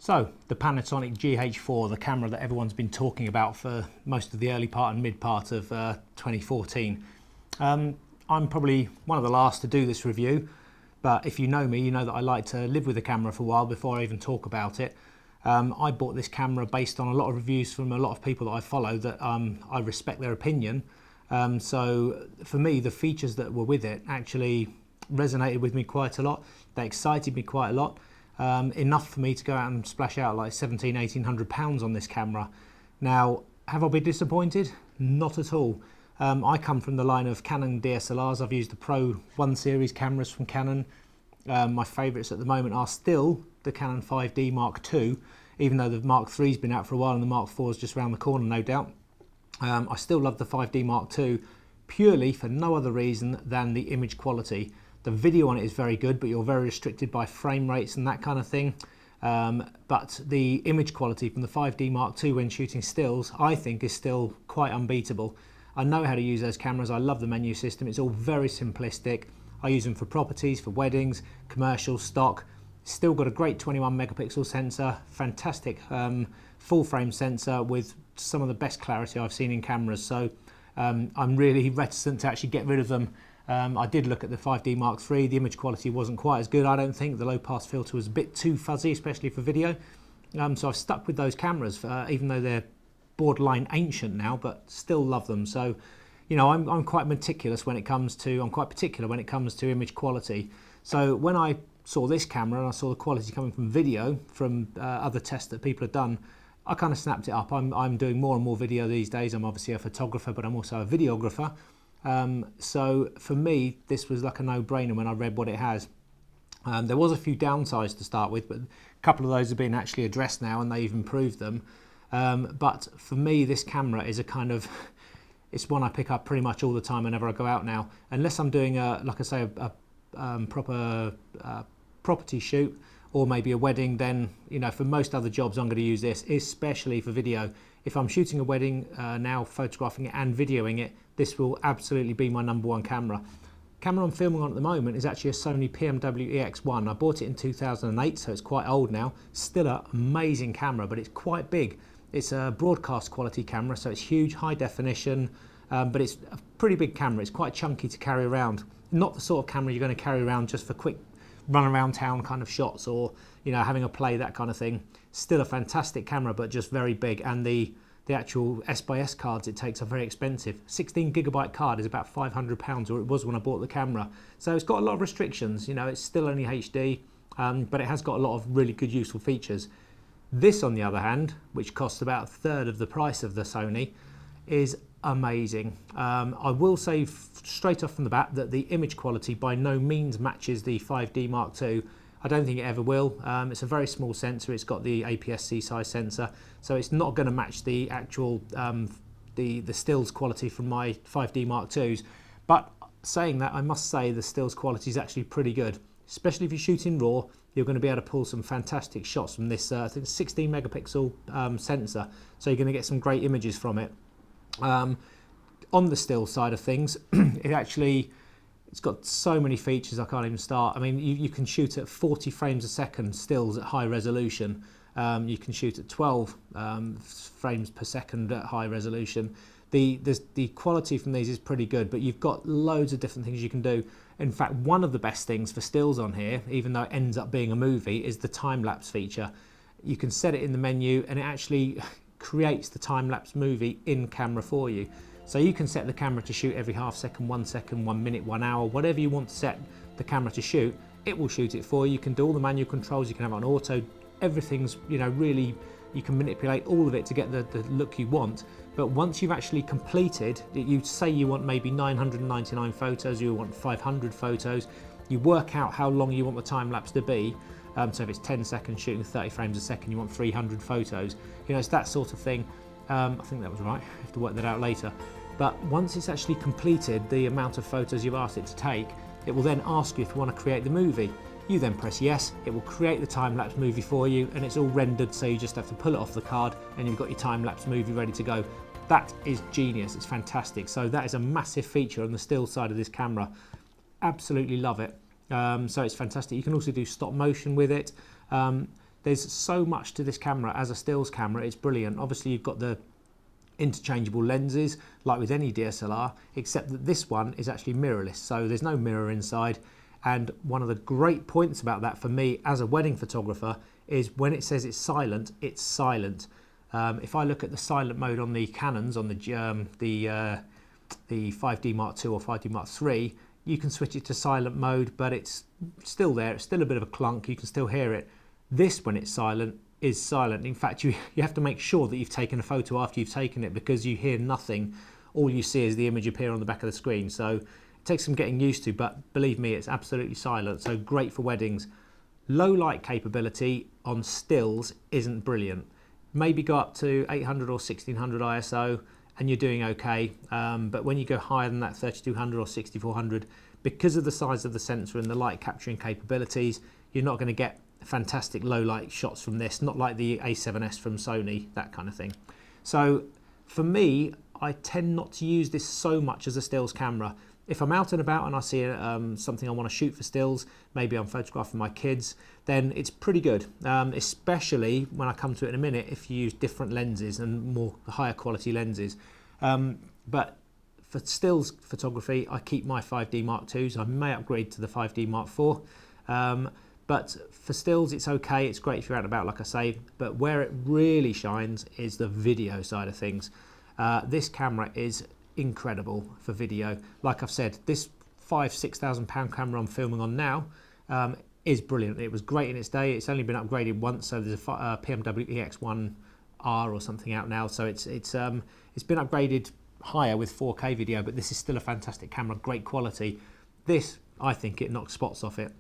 So, the Panasonic GH4, the camera that everyone's been talking about for most of the early part and mid part of 2014. I'm probably one of the last to do this review, but if you know me, you know that I like to live with the camera for a while before I even talk about it. I bought this camera based on a lot of reviews from a lot of people that I follow that I respect their opinion. So for me, the features that were with it actually resonated with me quite a lot. They excited me quite a lot. Enough for me to go out and splash out like £1,700 on this camera. Now, have I been disappointed? Not at all. I come from the line of Canon DSLRs. I've used the Pro 1 series cameras from Canon. My favourites at the moment are still the Canon 5D Mark II, even though the Mark III's been out for a while and the Mark IV's just around the corner, no doubt. I still love the 5D Mark II purely for no other reason than the image quality. The video on it is very good, but you're very restricted by frame rates and that kind of thing. But the image quality from the 5D Mark II when shooting stills, I think, is still quite unbeatable. I know how to use those cameras. I love the menu system. It's all very simplistic. I use them for properties, for weddings, commercial, stock. Still got a great 21 megapixel sensor, fantastic full frame sensor with some of the best clarity I've seen in cameras. So I'm really reticent to actually get rid of them. I did look at the 5D Mark III. The image quality wasn't quite as good, I don't think. The low pass filter was a bit too fuzzy, especially for video. So I've stuck with those cameras, even though they're borderline ancient now, but still love them. So, you know, I'm quite meticulous when it comes to, I'm quite particular when it comes to image quality. So when I saw this camera and I saw the quality coming from video, from other tests that people have done, I kind of snapped it up. I'm doing more and more video these days. I'm obviously a photographer, but I'm also a videographer. So for me, this was like a no-brainer when I read what it has. There was a few downsides to start with, but a couple of those have been actually addressed now and they've improved them. But for me, this camera is a kind of, it's one I pick up pretty much all the time whenever I go out now. Unless I'm doing, like I say, a proper property shoot or maybe a wedding, then, you know, for most other jobs I'm going to use this, especially for video. If I'm shooting a wedding now, photographing it and videoing it, this will absolutely be my #1 camera. Camera I'm filming on at the moment is actually a Sony PMW EX1. I bought it in 2008, so it's quite old now. Still an amazing camera, but it's quite big. It's a broadcast quality camera, so it's huge, high definition, but it's a pretty big camera. It's quite chunky to carry around. Not the sort of camera you're going to carry around just for quick run around town kind of shots or, you know, having a play, that kind of thing. Still a fantastic camera, but just very big. And the actual S/S cards it takes are very expensive. 16 gigabyte card is about £500, or it was when I bought the camera. So it's got a lot of restrictions. You know, it's still only HD, but it has got a lot of really good, useful features. This, on the other hand, which costs about a third of the price of the Sony, is amazing. I will say straight off from the bat that the image quality by no means matches the 5D Mark II. I don't think it ever will. It's a very small sensor. It's got the APS-C size sensor, so it's not going to match the actual the stills quality from my 5D Mark IIs. But saying that, I must say the stills quality is actually pretty good, especially if you shoot in RAW. You're going to be able to pull some fantastic shots from this I think 16 megapixel sensor, so you're going to get some great images from it. On the still side of things, it's got so many features I can't even start. I mean, you can shoot at 40 frames a second stills at high resolution. You can shoot at 12 frames per second at high resolution. The quality from these is pretty good, but you've got loads of different things you can do. In fact, one of the best things for stills on here, even though it ends up being a movie, is the time-lapse feature. You can set it in the menu and it actually creates the time-lapse movie in camera for you. So you can set the camera to shoot every half second, 1 second, 1 minute, 1 hour, whatever you want to set the camera to shoot, it will shoot it for you. You can do all the manual controls, you can have it on auto, everything's, you know, really, you can manipulate all of it to get the look you want. But once you've actually completed, you say you want maybe 999 photos, you want 500 photos, you work out how long you want the time lapse to be. So if it's 10 seconds shooting 30 frames a second, you want 300 photos. You know, it's that sort of thing. I think that was right, I have to work that out later. But once it's actually completed the amount of photos you've asked it to take, it will then ask you if you want to create the movie. You then press yes, it will create the time-lapse movie for you, and it's all rendered, so you just have to pull it off the card and you've got your time-lapse movie ready to go. That is genius, it's fantastic. So that is a massive feature on the still side of this camera. Absolutely love it. So it's fantastic. You can also do stop motion with it. there's so much to this camera as a stills camera. It's brilliant. Obviously you've got the interchangeable lenses like with any DSLR, except that this one is actually mirrorless, so there's no mirror inside. And one of the great points about that for me as a wedding photographer is when it says it's silent, it's silent. If I look at the silent mode on the Canons, on the 5D Mark II or 5D Mark III, you can switch it to silent mode, but it's still there. It's still a bit of a clunk. You can still hear it. This, when it's silent, is silent. In fact, you have to make sure that you've taken a photo after you've taken it, because you hear nothing. All you see is the image appear on the back of the screen. So it takes some getting used to, but believe me, it's absolutely silent. So great for weddings. Low light capability on stills isn't brilliant. Maybe go up to 800 or 1600 ISO and you're doing okay. But when you go higher than that, 3200 or 6400, because of the size of the sensor and the light capturing capabilities, you're not going to get fantastic low light shots from this, not like the A7S from Sony, that kind of thing. So for me, I tend not to use this so much as a stills camera. If I'm out and about and I see something I want to shoot for stills, maybe I'm photographing my kids, then it's pretty good, especially when I come to it in a minute, if you use different lenses and more higher quality lenses. But for stills photography, I keep my 5D Mark IIs. I may upgrade to the 5D Mark IV. But for stills, it's okay. It's great if you're out and about, like I say. But where it really shines is the video side of things. This camera is incredible for video. Like I've said, this £5,000–6,000 camera I'm filming on now is brilliant. It was great in its day. It's only been upgraded once, so there's a PMW EX1R or something out now. So it's been upgraded higher with 4K video, but this is still a fantastic camera, great quality. This, I think, it knocks spots off it.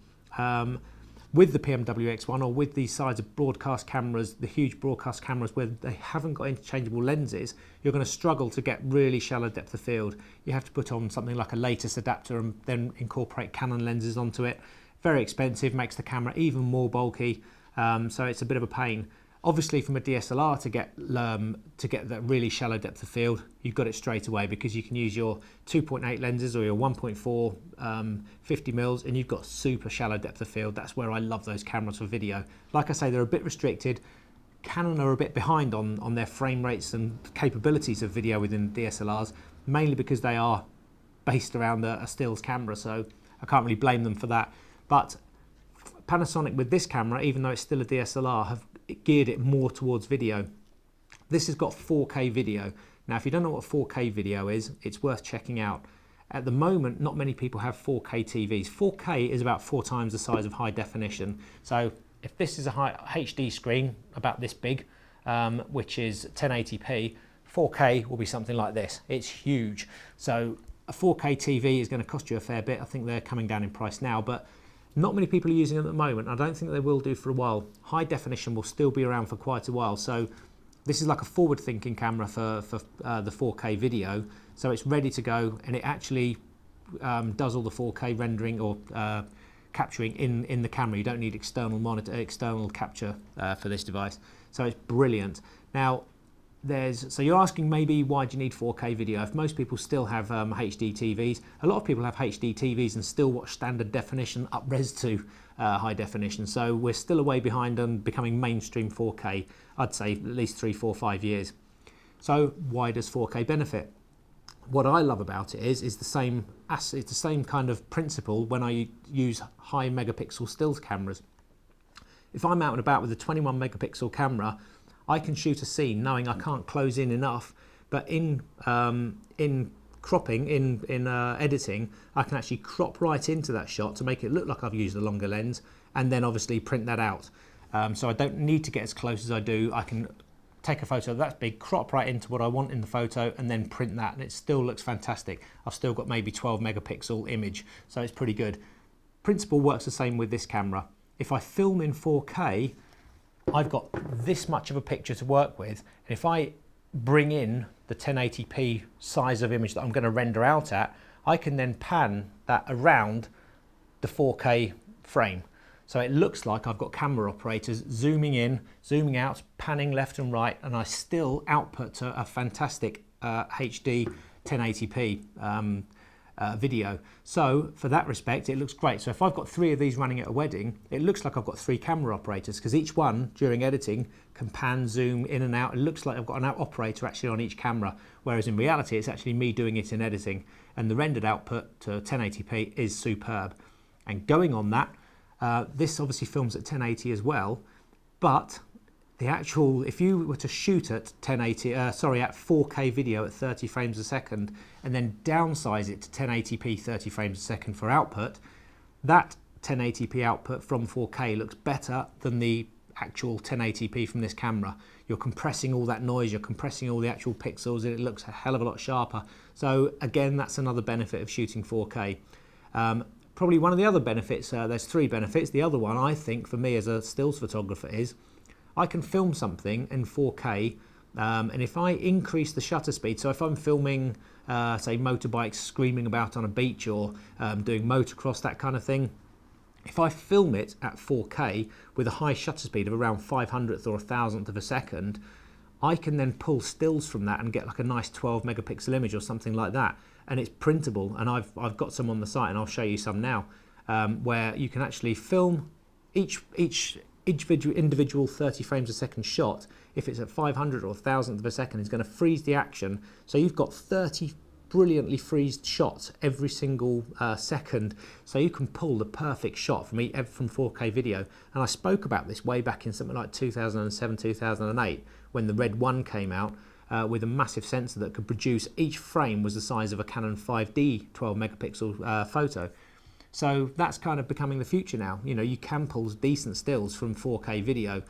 With the PMW X1 or with these size of broadcast cameras, the huge broadcast cameras where they haven't got interchangeable lenses, you're going to struggle to get really shallow depth of field. You have to put on something like a latest adapter and then incorporate Canon lenses onto it. Very expensive, makes the camera even more bulky, so it's a bit of a pain. Obviously from a DSLR to get that really shallow depth of field, you've got it straight away, because you can use your 2.8 lenses or your 1.4 50mm, and you've got super shallow depth of field. That's where I love those cameras for video. Like I say, they're a bit restricted. Canon are a bit behind on their frame rates and capabilities of video within DSLRs, mainly because they are based around a stills camera, so I can't really blame them for that. But Panasonic with this camera, even though it's still a DSLR, have geared it more towards video. This has got 4K video. Now, if you don't know what 4K video is, it's worth checking out. At the moment, not many people have 4K TVs. 4K is about 4 times the size of high definition. So if this is a high HD screen about this big, which is 1080p, 4K will be something like this. It's huge. So a 4K TV is going to cost you a fair bit. I think they're coming down in price now, but not many people are using them at the moment. I don't think they will do for a while. High definition will still be around for quite a while. So this is like a forward-thinking camera for the 4K video. So it's ready to go, and it actually does all the 4K rendering or capturing in the camera. You don't need external capture for this device. So it's brilliant. Now, so you're asking maybe why do you need 4K video? If most people still have HD TVs, a lot of people have HD TVs and still watch standard definition up res to high definition. So we're still a way behind on becoming mainstream 4K. I'd say at least 3, 4, 5 years. So why does 4K benefit? What I love about it is it's the same kind of principle when I use high megapixel stills cameras. If I'm out and about with a 21 megapixel camera, I can shoot a scene knowing I can't close in enough, but in cropping, in editing, I can actually crop right into that shot to make it look like I've used a longer lens, and then obviously print that out. So I don't need to get as close as I do. I can take a photo that's big, crop right into what I want in the photo, and then print that, and it still looks fantastic. I've still got maybe 12 megapixel image, so it's pretty good. Principle works the same with this camera. If I film in 4K, I've got this much of a picture to work with, and if I bring in the 1080p size of image that I'm going to render out at, I can then pan that around the 4K frame. So it looks like I've got camera operators zooming in, zooming out, panning left and right, and I still output to a fantastic HD 1080p. video. So for that respect, it looks great. So if I've got 3 of these running at a wedding, it looks like I've got 3 camera operators, because each one during editing can pan, zoom in and out. It looks like I've got an operator actually on each camera, whereas in reality it's actually me doing it in editing, and the rendered output to 1080p is superb. And going on that, this obviously films at 1080 as well, but the actual, if you were to shoot at at 4K video at 30 frames a second and then downsize it to 1080p 30 frames a second for output, that 1080p output from 4K looks better than the actual 1080p from this camera. You're compressing all that noise, you're compressing all the actual pixels, and it looks a hell of a lot sharper. So again, that's another benefit of shooting 4K. Probably one of the other benefits, there's 3 benefits. The other one, I think, for me as a stills photographer is I can film something in 4K, and if I increase the shutter speed, so if I'm filming, say, motorbikes screaming about on a beach, or doing motocross, that kind of thing, if I film it at 4K with a high shutter speed of around 500th or 1,000th of a second, I can then pull stills from that and get like a nice 12 megapixel image or something like that. And it's printable, and I've got some on the site, and I'll show you some now, where you can actually film each individual 30 frames a second shot. If it's at 500 or 1,000th of a second, it's going to freeze the action. So you've got 30 brilliantly freezed shots every single second, so you can pull the perfect shot from 4K video. And I spoke about this way back in something like 2007, 2008, when the Red 1 came out, with a massive sensor that could produce, each frame was the size of a Canon 5D 12 megapixel photo. So that's kind of becoming the future now. You know, you can pull decent stills from 4K video.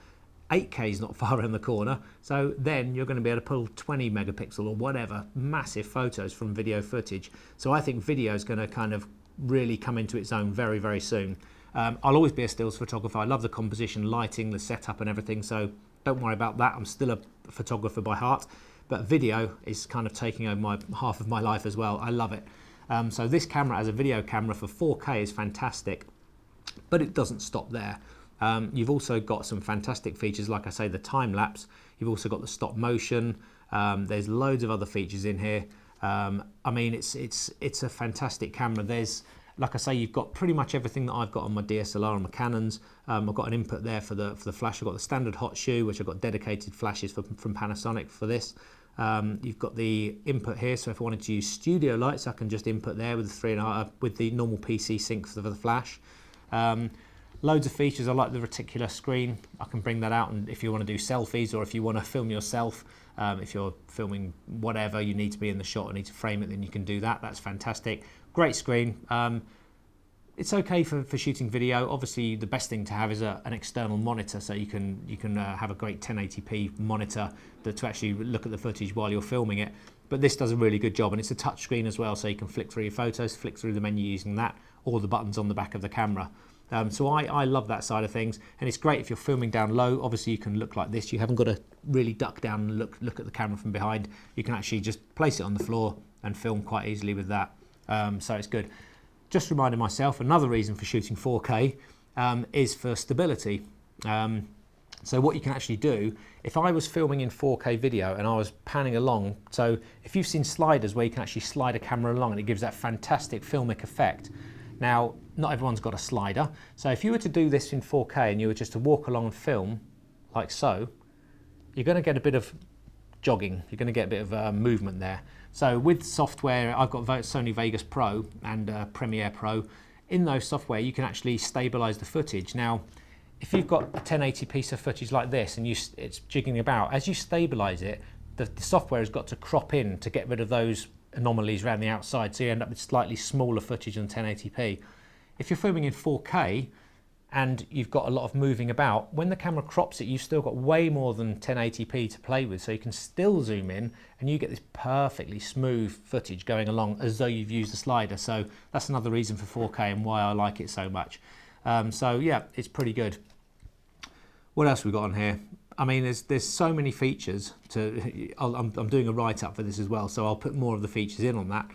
8K is not far around the corner, so then you're going to be able to pull 20 megapixel or whatever massive photos from video footage. So I think video is going to kind of really come into its own very, very soon. I'll always be a stills photographer. I love the composition, lighting, the setup and everything, so don't worry about that. I'm still a photographer by heart, but video is kind of taking over half of my life as well. I love it. So this camera as a video camera for 4K is fantastic, but it doesn't stop there. You've also got some fantastic features, like I say, the time lapse. You've also got the stop motion. There's loads of other features in here. I mean, it's a fantastic camera. There's, like I say, you've got pretty much everything that I've got on my DSLR and my Canons. I've got an input there for the flash. I've got the standard hot shoe, which I've got dedicated flashes from Panasonic for this. You've got the input here, so if I wanted to use studio lights, I can just input there with the 3.5 with the normal PC sync for the flash. Loads of features. I like the reticular screen. I can bring that out, and if you want to do selfies, or if you want to film yourself, if you're filming whatever, you need to be in the shot and need to frame it, then you can do that. That's fantastic. Great screen. It's okay for shooting video. Obviously, the best thing to have is an external monitor, so you can have a great 1080p monitor to actually look at the footage while you're filming it. But this does a really good job, and it's a touch screen as well, so you can flick through your photos, flick through the menu using that, or the buttons on the back of the camera. So I love that side of things, and it's great if you're filming down low. Obviously, you can look like this. You haven't got to really duck down and look at the camera from behind. You can actually just place it on the floor and film quite easily with that. So it's good. Just reminding myself, another reason for shooting 4K is for stability. So what you can actually do, if I was filming in 4K video and I was panning along, so if you've seen sliders where you can actually slide a camera along and it gives that fantastic filmic effect. Now, not everyone's got a slider, so if you were to do this in 4K and you were just to walk along and film, like so, you're going to get a bit of jogging, you're going to get a bit of movement there. So with software, I've got Sony Vegas Pro and Premiere Pro. In those software, you can actually stabilize the footage. Now, if you've got a 1080 piece of footage like this and it's jigging about, as you stabilize it, the software has got to crop in to get rid of those anomalies around the outside, so you end up with slightly smaller footage than 1080p. If you're filming in 4K and you've got a lot of moving about, when the camera crops it, you've still got way more than 1080p to play with, so you can still zoom in and you get this perfectly smooth footage going along as though you've used a slider. So that's another reason for 4K and why I like it so much. So yeah, it's pretty good. What else have we got on here? I mean, there's so many features. I'm doing a write-up for this as well, so I'll put more of the features in on that.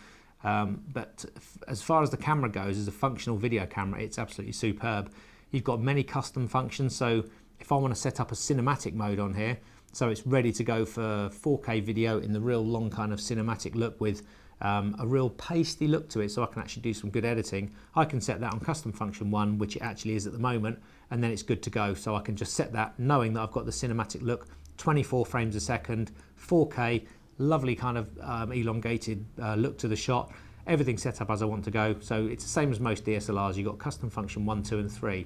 But as far as the camera goes, as a functional video camera, it's absolutely superb. You've got many custom functions, so if I want to set up a cinematic mode on here, so it's ready to go for 4K video in the real long kind of cinematic look with a real pasty look to it, so I can actually do some good editing. I can set that on custom function 1, which it actually is at the moment, and then it's good to go. So I can just set that knowing that I've got the cinematic look, 24 frames a second, 4K, lovely kind of elongated look to the shot, everything set up as I want to go. So it's the same as most DSLRs. You've got custom function 1, 2 and 3.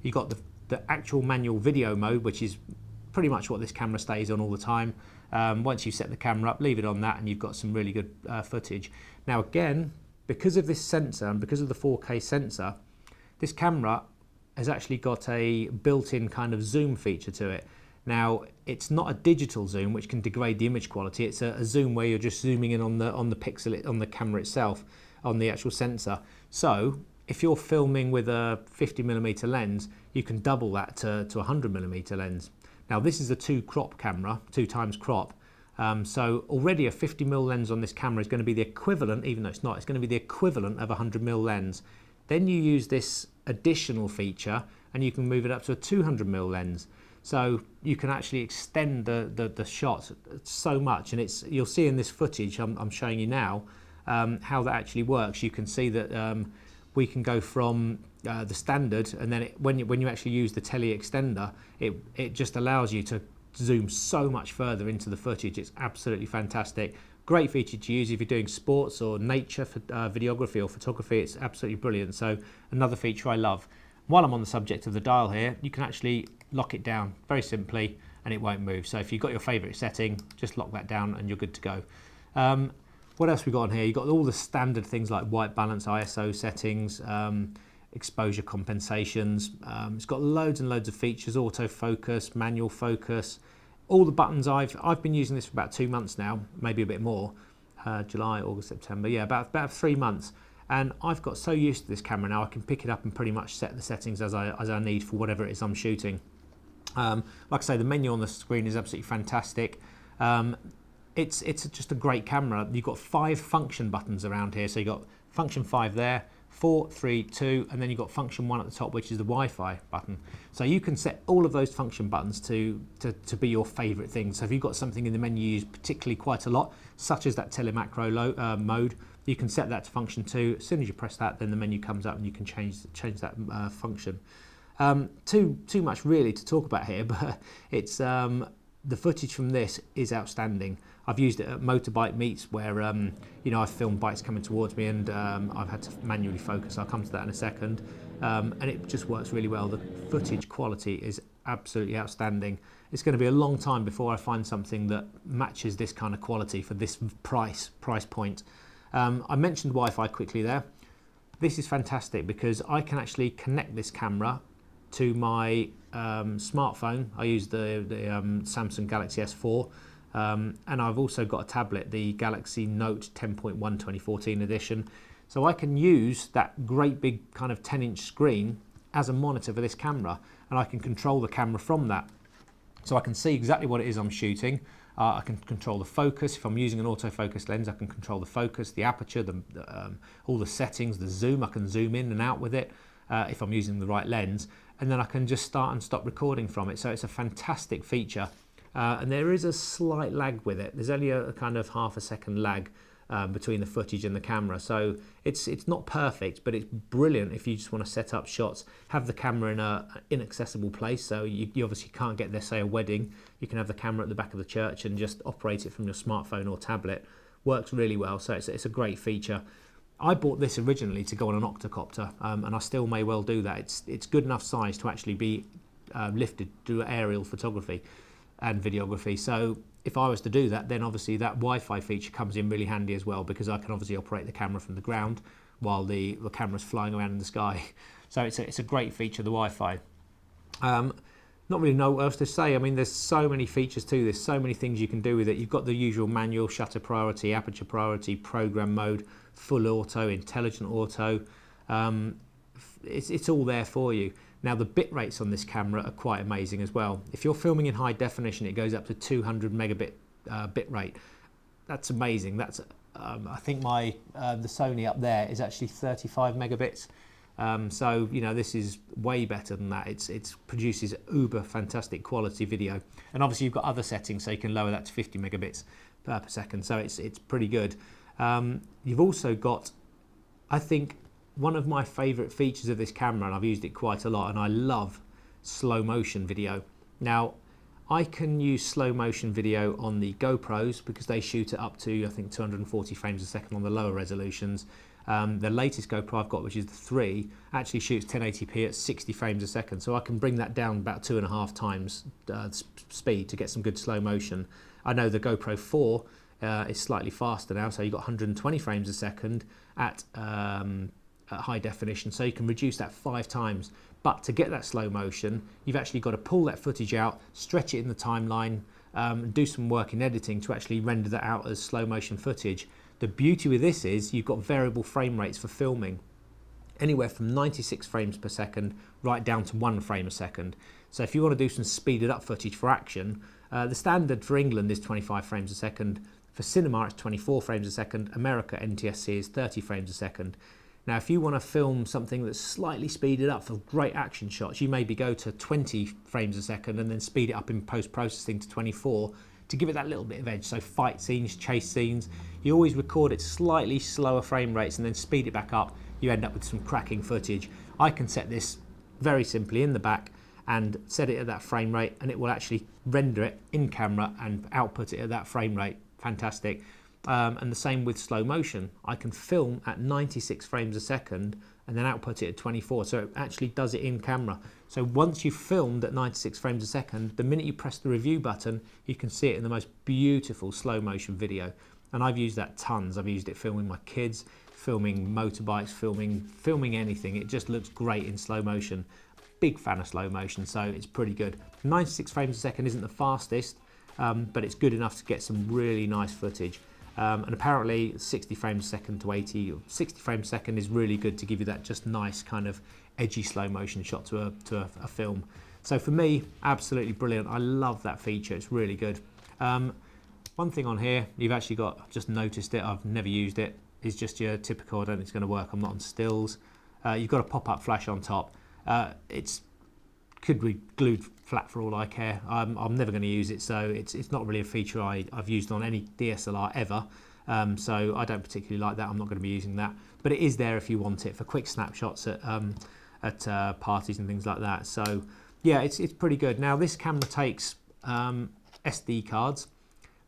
You've got the actual manual video mode, which is pretty much what this camera stays on all the time. Once you set the camera up, leave it on that and you've got some really good footage. Now again, because of this sensor and because of the 4K sensor, this camera has actually got a built-in kind of zoom feature to it. Now it's not a digital zoom which can degrade the image quality. It's a zoom where you're just zooming in on the pixel on the camera itself, on the actual sensor. So if you're filming with a 50mm lens, you can double that to a 100mm lens. Now this is a 2 crop camera, 2 times crop. So already a 50mm lens on this camera is going to be the equivalent, even though it's not, it's going to be the equivalent of a 100mm lens. Then you use this additional feature and you can move it up to a 200mm lens. So you can actually extend the shot so much, and you'll see in this footage I'm showing you now how that actually works. You can see that we can go from the standard, and then when you actually use the tele extender, it just allows you to zoom so much further into the footage. It's absolutely fantastic. Great feature to use if you're doing sports or nature videography or photography. It's absolutely brilliant. So another feature I love. While I'm on the subject of the dial here, you can actually lock it down very simply and it won't move. So if you've got your favorite setting, just lock that down and you're good to go. What else we got on here? You've got all the standard things like white balance, ISO settings, exposure compensations. It's got loads and loads of features, autofocus, manual focus. All the buttons, I've been using this for about 2 months now, maybe a bit more. July, August, September, yeah, about 3 months. And I've got so used to this camera now, I can pick it up and pretty much set the settings as I need for whatever it is I'm shooting. Like I say, the menu on the screen is absolutely fantastic. It's just a great camera. You've got 5 function buttons around here. So you've got function 5 there, 4, 3, 2, and then you've got function 1 at the top, which is the Wi-Fi button. So you can set all of those function buttons to be your favorite thing. So if you've got something in the menu you use particularly quite a lot, such as that telemacro mode, you can set that to function 2. As soon as you press that, then the menu comes up and you can change that function. Too much really to talk about here, but it's the footage from this is outstanding. I've used it at motorbike meets where I've filmed bikes coming towards me and I've had to manually focus. I'll come to that in a second, and it just works really well. The footage quality is absolutely outstanding. It's going to be a long time before I find something that matches this kind of quality for this price point. I mentioned Wi-Fi quickly there. This is fantastic because I can actually connect this camera to my smartphone. I use the Samsung Galaxy S4, and I've also got a tablet, the Galaxy Note 10.1 2014 edition. So I can use that great big kind of 10-inch screen as a monitor for this camera, and I can control the camera from that. So I can see exactly what it is I'm shooting. I can control the focus. If I'm using an autofocus lens, I can control the focus, the aperture, all the settings, the zoom. I can zoom in and out with it if I'm using the right lens. And then I can just start and stop recording from it. So it's a fantastic feature. And there is a slight lag with it. There's only a kind of half a second lag between the footage and the camera. So it's not perfect, but it's brilliant if you just want to set up shots, have the camera in an inaccessible place. So you obviously can't get there, say a wedding. You can have the camera at the back of the church and just operate it from your smartphone or tablet. Works really well. So it's a great feature. I bought this originally to go on an octocopter, and I still may well do that. It's good enough size to actually be lifted to do aerial photography and videography. So if I was to do that, then obviously that Wi-Fi feature comes in really handy as well, because I can obviously operate the camera from the ground while the camera's flying around in the sky. So it's a great feature, the Wi-Fi. Not really know what else to say. I mean, there's so many features to this, so many things you can do with it. You've got the usual manual, shutter priority, aperture priority, program mode, full auto, intelligent auto. It's all there for you. Now the bit rates on this camera are quite amazing as well. If you're filming in high definition, it goes up to 200 megabit bit rate. That's amazing. That's I think the Sony up there is actually 35 megabits. So this is way better than that. It produces uber fantastic quality video, and obviously you've got other settings, so you can lower that to 50 megabits per second. So it's pretty good. You've also got, I think, one of my favourite features of this camera, and I've used it quite a lot, and I love slow motion video. Now, I can use slow motion video on the GoPros because they shoot it up to, I think, 240 frames a second on the lower resolutions. The latest GoPro I've got, which is the 3, actually shoots 1080p at 60 frames a second, so I can bring that down about 2.5 times speed to get some good slow motion. I know the GoPro 4 is slightly faster now, so you've got 120 frames a second at high definition, so you can reduce that 5 times. But to get that slow motion, you've actually got to pull that footage out, stretch it in the timeline, do some work in editing to actually render that out as slow motion footage. The beauty with this is you've got variable frame rates for filming, anywhere from 96 frames per second right down to 1 frame a second. So if you want to do some speeded up footage for action, the standard for England is 25 frames a second. For cinema, it's 24 frames a second. America NTSC is 30 frames a second. Now, if you want to film something that's slightly speeded up for great action shots, you maybe go to 20 frames a second and then speed it up in post-processing to 24 to give it that little bit of edge. So fight scenes, chase scenes, you always record at slightly slower frame rates and then speed it back up. You end up with some cracking footage. I can set this very simply in the back and set it at that frame rate, and it will actually render it in camera and output it at that frame rate. Fantastic. And the same with slow motion. I can film at 96 frames a second and then output it at 24, so it actually does it in camera. So once you've filmed at 96 frames a second, the minute you press the review button, you can see it in the most beautiful slow motion video. And I've used that tons. I've used it filming my kids, filming motorbikes, filming anything. It just looks great in slow motion. Big fan of slow motion, so it's pretty good. 96 frames a second isn't the fastest, but it's good enough to get some really nice footage. And apparently 60 frames a second to 80, or 60 frames a second is really good to give you that just nice kind of edgy slow motion shot to a film. So for me, absolutely brilliant. I love that feature, it's really good. One thing on here, you've actually got, I've just noticed it, I've never used it, is just your typical, I don't think it's going to work, I'm not on stills. You've got a pop-up flash on top. It's could be glued flat for all I care. I'm never going to use it, so it's not really a feature I've used on any DSLR ever. So I don't particularly like that. I'm not going to be using that, but it is there if you want it for quick snapshots at parties and things like that. So yeah, it's pretty good. Now this camera takes SD cards.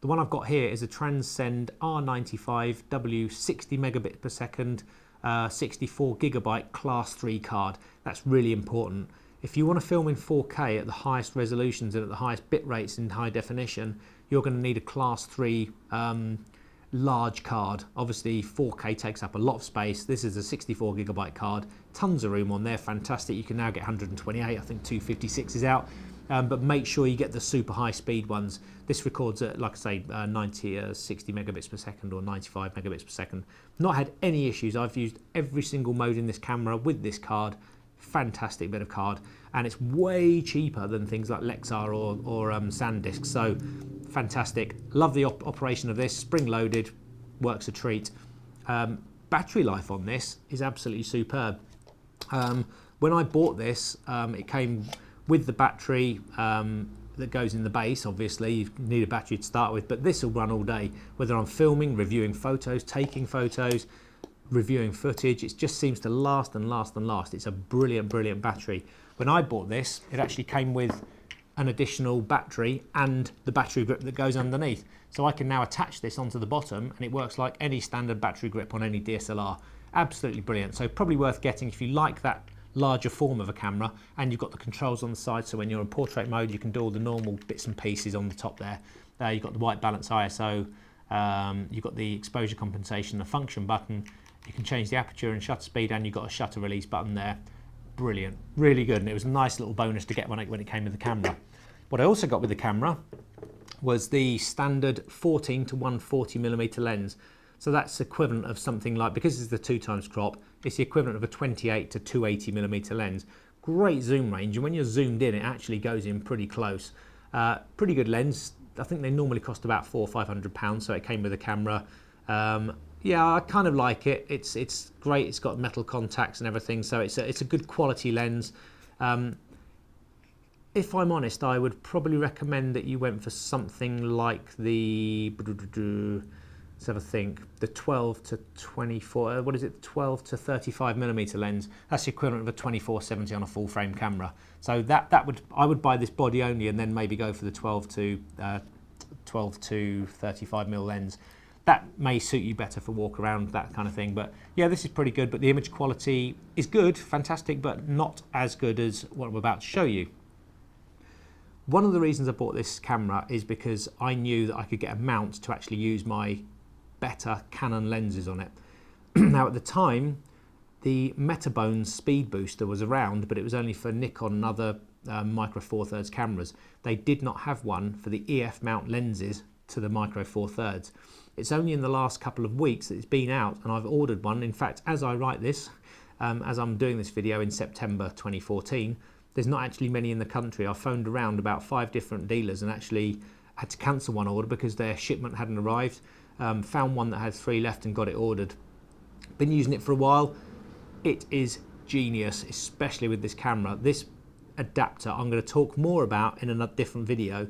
The one I've got here is a Transcend R95W 60 megabit per second, 64 gigabyte class 3 card. That's really important. If you want to film in 4K at the highest resolutions and at the highest bit rates in high definition, you're going to need a class 3 large card. Obviously 4K takes up a lot of space. This is a 64 gigabyte card, tons of room on there, fantastic. You can now get 128, I think 256 is out. But make sure you get the super high speed ones. This records at, like I say, 60 megabits per second or 95 megabits per second. Not had any issues. I've used every single mode in this camera with this card. Fantastic bit of card, and it's way cheaper than things like Lexar or SanDisk, so fantastic. Love the operation of this, spring loaded, works a treat. Battery life on this is absolutely superb. When I bought this, it came with the battery that goes in the base. Obviously you need a battery to start with, but this will run all day, whether I'm filming, reviewing photos, taking photos, reviewing footage. It just seems to last and last and last. It's a brilliant battery. When I bought this, it actually came with an additional battery and the battery grip that goes underneath, so I can now attach this onto the bottom and it works like any standard battery grip on any DSLR. Absolutely brilliant. So probably worth getting if you like that larger form of a camera, and you've got the controls on the side, so when you're in portrait mode you can do all the normal bits and pieces on the top there. You've got the white balance ISO, you've got the exposure compensation, the function button. You can change the aperture and shutter speed, and you've got a shutter release button there. Brilliant, really good, and it was a nice little bonus to get when it came with the camera. What I also got with the camera was the standard 14 to 140mm lens. So that's equivalent of something like, because it's the 2x crop, it's the equivalent of a 28 to 280mm lens. Great zoom range, and when you're zoomed in, it actually goes in pretty close. Pretty good lens. I think they normally cost about £400 or £500, so it came with the camera. Yeah, I kind of like it. It's great. It's got metal contacts and everything, so it's a good quality lens. If I'm honest, I would probably recommend that you went for something like the let's have a think, the 12 to 24, what is it, 12 to 35 millimeter lens, that's the equivalent of a 24-70 on a full frame camera. So I would buy this body only and then maybe go for the 12 to 35 mil lens. That may suit you better for walk around, that kind of thing. But yeah, this is pretty good, but the image quality is good, fantastic, but not as good as what I'm about to show you. One of the reasons I bought this camera is because I knew that I could get a mount to actually use my better Canon lenses on it. Now at the time, the Metabones Speedbooster was around, but it was only for Nikon and other micro four thirds cameras. They did not have one for the EF mount lenses to the micro four thirds. It's only in the last couple of weeks that it's been out, and I've ordered one. In fact, as I write this, as I'm doing this video in September 2014, there's not actually many in the country. I phoned around about 5 different dealers and actually had to cancel one order because their shipment hadn't arrived. Found one that had 3 left and got it ordered. Been using it for a while. It is genius, especially with this camera. This adapter I'm going to talk more about in a different video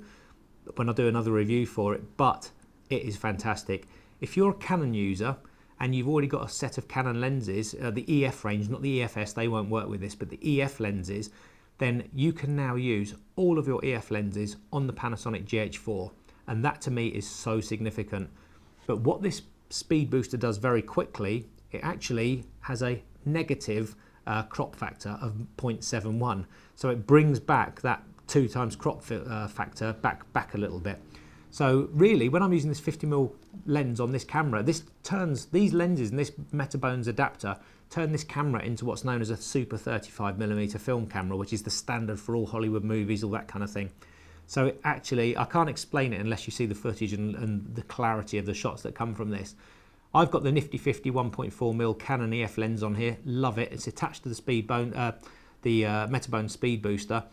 when I do another review for it, but it is fantastic. If you're a Canon user and you've already got a set of Canon lenses, the EF range, not the EFS, they won't work with this, but the EF lenses, then you can now use all of your EF lenses on the Panasonic GH4, and that to me is so significant. But what this Speedbooster does very quickly, it actually has a negative crop factor of 0.71, so it brings back that 2 times crop factor back a little bit. So really, when I'm using this 50mm lens on this camera, this turns these lenses and this Metabones adapter turn this camera into what's known as a super 35mm film camera, which is the standard for all Hollywood movies, all that kind of thing. So it actually, I can't explain it unless you see the footage and the clarity of the shots that come from this. I've got the nifty 50 1.4mm Canon EF lens on here, love it. It's attached to the Metabones Speedbooster.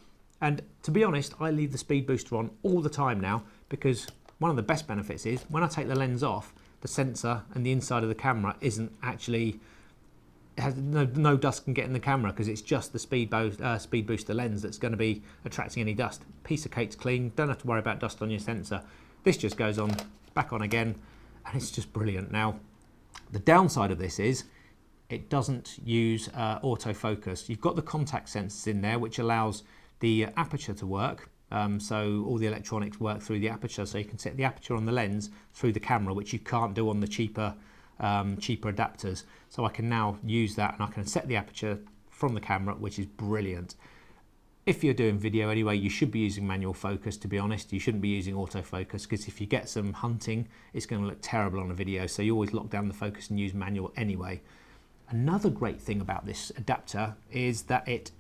And to be honest, I leave the Speedbooster on all the time now, because one of the best benefits is when I take the lens off, the sensor and the inside of the camera isn't actually, it has no dust can get in the camera, because it's just the Speedbooster lens that's going to be attracting any dust. Piece of cake's clean, don't have to worry about dust on your sensor. This just goes on, back on again, and it's just brilliant. Now, the downside of this is it doesn't use autofocus. You've got the contact sensors in there, which allows the aperture to work, so all the electronics work through the aperture, so you can set the aperture on the lens through the camera, which you can't do on the cheaper adapters. So I can now use that, and I can set the aperture from the camera, which is brilliant. If you're doing video anyway, you should be using manual focus, to be honest. You shouldn't be using autofocus, because if you get some hunting, it's going to look terrible on a video, so you always lock down the focus and use manual anyway. Another great thing about this adapter is that it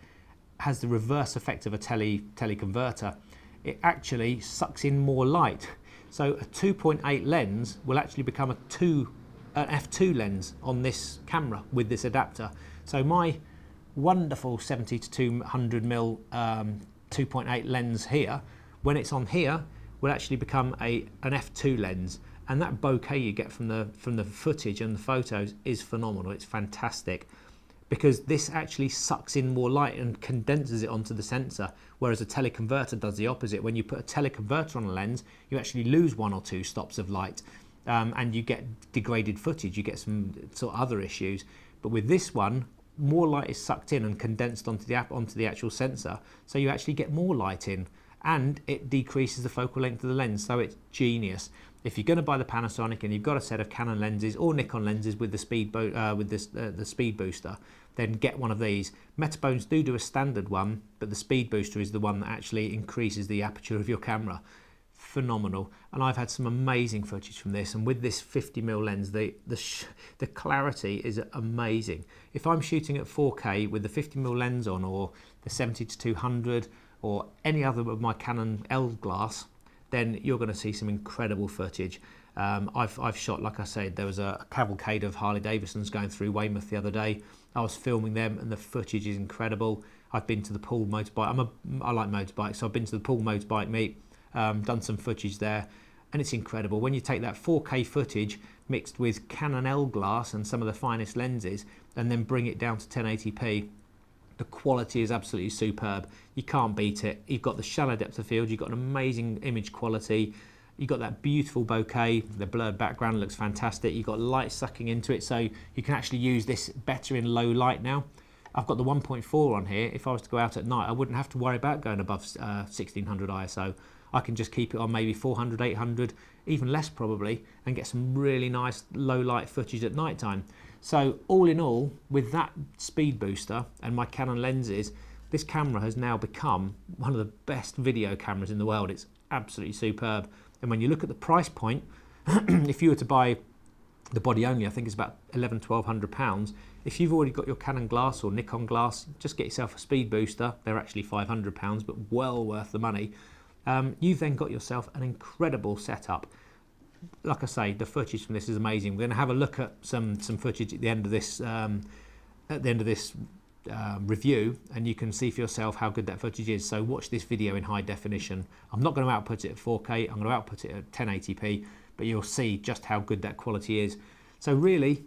has the reverse effect of a teleconverter. It actually sucks in more light. So a 2.8 lens will actually become an f2 lens on this camera with this adapter. So my wonderful 70 to 200mm 2.8 lens here, when it's on here, will actually become an f2 lens. And that bokeh you get from the footage and the photos is phenomenal. It's fantastic, because this actually sucks in more light and condenses it onto the sensor, whereas a teleconverter does the opposite. When you put a teleconverter on a lens, you actually lose 1 or 2 stops of light, and you get degraded footage, you get some sort of other issues. But with this one, more light is sucked in and condensed onto the actual sensor, so you actually get more light in, and it decreases the focal length of the lens, so it's genius. If you're going to buy the Panasonic and you've got a set of Canon lenses or Nikon lenses with the Speedbooster, then get one of these. Metabones do a standard one, but the Speedbooster is the one that actually increases the aperture of your camera. Phenomenal. And I've had some amazing footage from this, and with this 50mm lens, the clarity is amazing. If I'm shooting at 4K with the 50mm lens on, or the 70 to 200, or any other of my Canon L glass, then you're going to see some incredible footage. I've shot, like I said, there was a cavalcade of Harley Davidsons going through Weymouth the other day. I was filming them, and the footage is incredible. I've been to the Poole motorbike. I like motorbikes, so I've been to the Poole motorbike meet, done some footage there, and it's incredible. When you take that 4K footage mixed with Canon L glass and some of the finest lenses, and then bring it down to 1080p, the quality is absolutely superb. You can't beat it. You've got the shallow depth of field, you've got an amazing image quality. You've got that beautiful bokeh, the blurred background looks fantastic. You've got light sucking into it, so you can actually use this better in low light now. I've got the 1.4 on here. If I was to go out at night, I wouldn't have to worry about going above 1600 ISO. I can just keep it on maybe 400, 800, even less probably, and get some really nice low light footage at night time. So all in all, with that speed booster and my Canon lenses, this camera has now become one of the best video cameras in the world. It's absolutely superb. And when you look at the price point, if you were to buy the body only, I think it's about £1,100–1,200. If you've already got your Canon glass or Nikon glass, just get yourself a speed booster. They're actually £500, but well worth the money. You've then got yourself an incredible setup. Like I say, the footage from this is amazing. We're going to have a look at some footage at the end of this review, and you can see for yourself how good that footage is. So watch this video in high definition. I'm not going to output it at 4K, I'm going to output it at 1080p, but you'll see just how good that quality is. So really,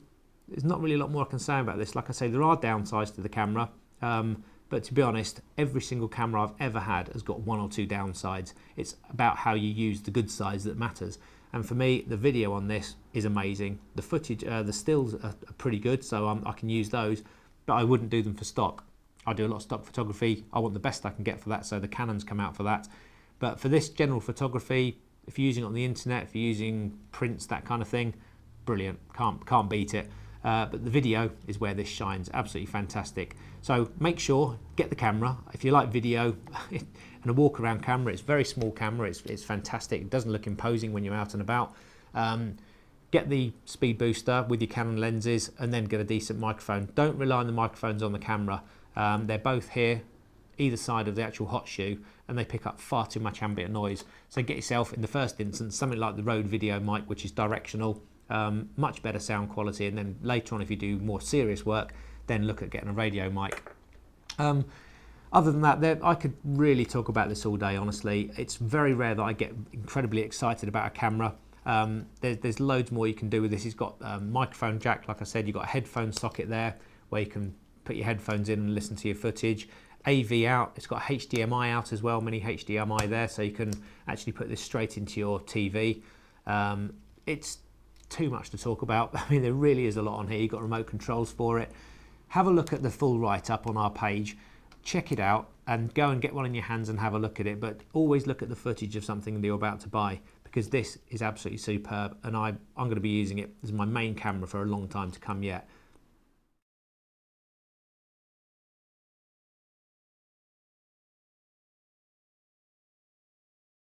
there's not really a lot more I can say about this. Like I say, there are downsides to the camera, but to be honest, every single camera I've ever had has got one or two downsides. It's about how you use the good sides that matters. And for me, the video on this is amazing. The footage, the stills are pretty good, so I can use those, but I wouldn't do them for stock. I do a lot of stock photography. I want the best I can get for that, so the Canons come out for that. But for this general photography, if you're using it on the internet, if you're using prints, that kind of thing, brilliant, can't beat it. But the video is where this shines, absolutely fantastic. So make sure, get the camera. If you like video and a walk around camera, it's a very small camera, it's fantastic. It doesn't look imposing when you're out and about. Get the speed booster with your Canon lenses, and then get a decent microphone. Don't rely on the microphones on the camera. They're both here, either side of the actual hot shoe, and they pick up far too much ambient noise. So get yourself, in the first instance, something like the Rode video mic, which is directional, much better sound quality, and then later on, if you do more serious work, then look at getting a radio mic. Other than that, I could really talk about this all day, honestly. It's very rare that I get incredibly excited about a camera. There's loads more you can do with this. It's got a microphone jack, like I said. You've got a headphone socket there where you can put your headphones in and listen to your footage. AV out, it's got HDMI out as well, mini HDMI there, so you can actually put this straight into your TV. It's too much to talk about. I mean, there really is a lot on here. You've got remote controls for it. Have a look at the full write-up on our page. Check it out and go and get one in your hands and have a look at it. But always look at the footage of something that you're about to buy, because this is absolutely superb, and I'm going to be using it as my main camera for a long time to come yet.